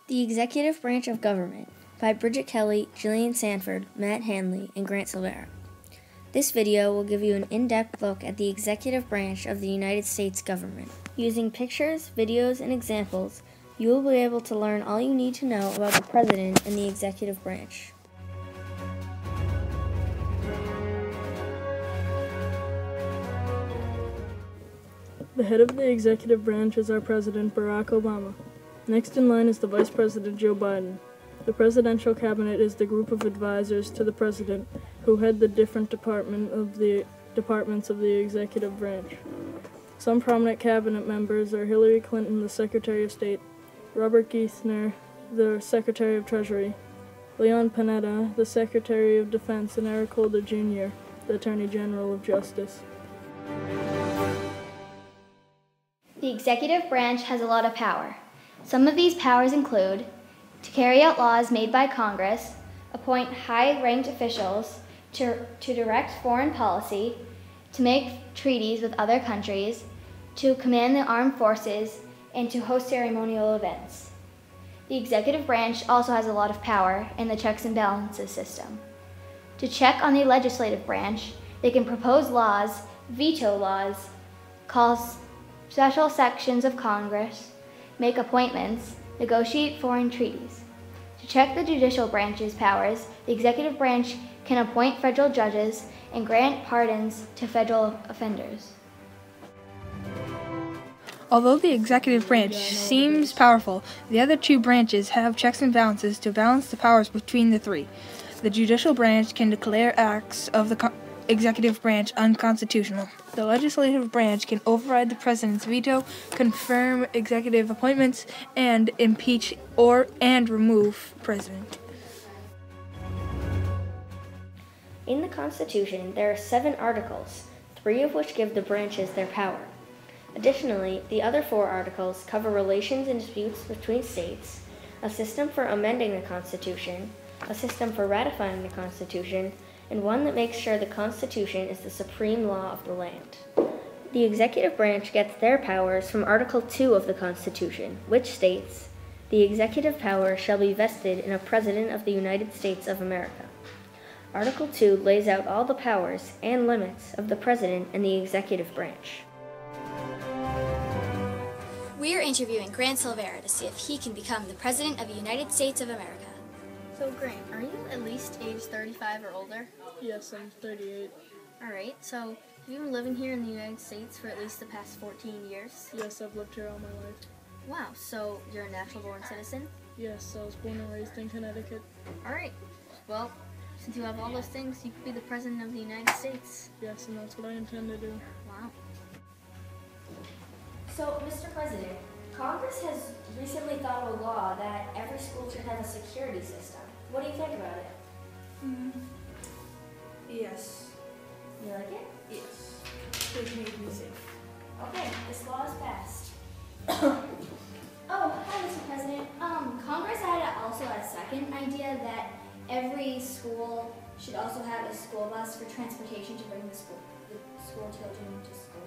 The Executive Branch of Government by Bridget Kelly, Jillian Sanford, Matt Hanley, and Grant Silvera. This video will give you an in-depth look at the executive branch of the United States government. Using pictures, videos, and examples, you will be able to learn all you need to know about the President and the executive branch. The head of the executive branch is our President, Barack Obama. Next in line is the Vice President, Joe Biden. The Presidential Cabinet is the group of advisors to the President who head the different departments of the executive branch. Some prominent cabinet members are Hillary Clinton, the Secretary of State, Robert Geithner, the Secretary of Treasury, Leon Panetta, the Secretary of Defense, and Eric Holder Jr., the Attorney General of Justice. The executive branch has a lot of power. Some of these powers include to carry out laws made by Congress, appoint high-ranked officials, to direct foreign policy, to make treaties with other countries, to command the armed forces, and to host ceremonial events. The executive branch also has a lot of power in the checks and balances system. To check on the legislative branch, they can propose laws, veto laws, call special sections of Congress, make appointments, negotiate foreign treaties. To check the judicial branch's powers, the executive branch can appoint federal judges and grant pardons to federal offenders. Although the executive branch seems powerful, the other two branches have checks and balances to balance the powers between the three. The judicial branch can declare acts of the executive branch unconstitutional. The legislative branch can override the president's veto, confirm executive appointments, and impeach and remove president. In the Constitution, there are 7 articles, 3 of which give the branches their power. Additionally, the other 4 articles cover relations and disputes between states, a system for amending the Constitution, a system for ratifying the Constitution, and one that makes sure the Constitution is the supreme law of the land. The executive branch gets their powers from Article 2 of the Constitution, which states, "The executive power shall be vested in a President of the United States of America." Article 2 lays out all the powers and limits of the President and the executive branch. We are interviewing Grant Silvera to see if he can become the President of the United States of America. So Grant, are you at least age 35 or older? Yes, I'm 38. Alright, so have you been living here in the United States for at least the past 14 years? Yes, I've lived here all my life. Wow, so you're a natural-born citizen? Yes, I was born and raised in Connecticut. Alright, well, since you have all those things, you could be the President of the United States. Yes, and that's what I intend to do. Wow. So, Mr. President, Congress has recently thought of a law that every school should have a security system. What do you think about it? Yes. You like it? Yes. It made me safe. Okay, this law is passed. Oh, hi, Mr. President. Congress had also a second idea that every school should also have a school bus for transportation to bring the school children to school.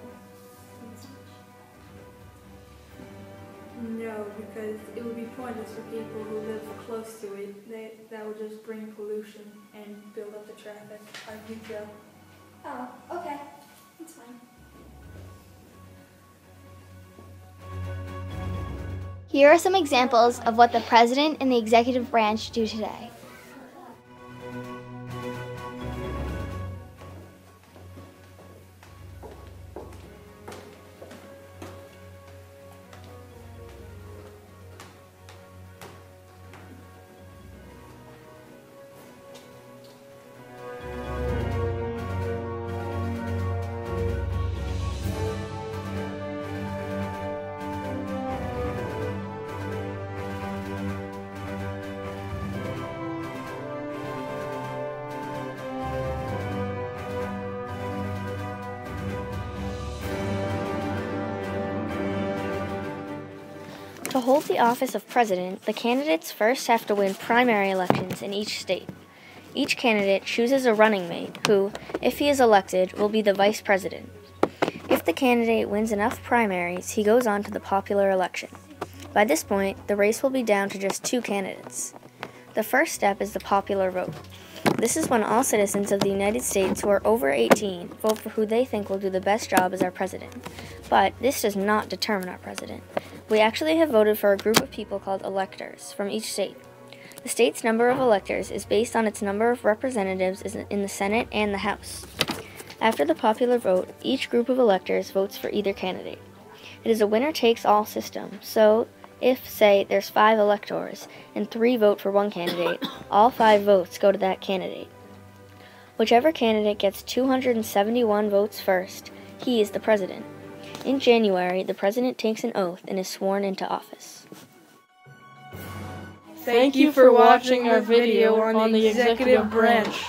No, because it would be pointless for people who live close to it. That would just bring pollution and build up the traffic like retail. Oh, okay. That's fine. Here are some examples of what the President and the executive branch do today. To hold the office of president, the candidates first have to win primary elections in each state. Each candidate chooses a running mate who, if he is elected, will be the vice president. If the candidate wins enough primaries, he goes on to the popular election. By this point, the race will be down to just 2 candidates. The first step is the popular vote. This is when all citizens of the United States who are over 18 vote for who they think will do the best job as our president. But this does not determine our president. We actually have voted for a group of people called electors from each state. The state's number of electors is based on its number of representatives in the Senate and the House. After the popular vote, each group of electors votes for either candidate. It is a winner-takes-all system, so if, say, there's 5 electors and 3 vote for one candidate, all 5 votes go to that candidate. Whichever candidate gets 271 votes first, he is the president. In January, the president takes an oath and is sworn into office. Thank you for watching our video on the executive branch.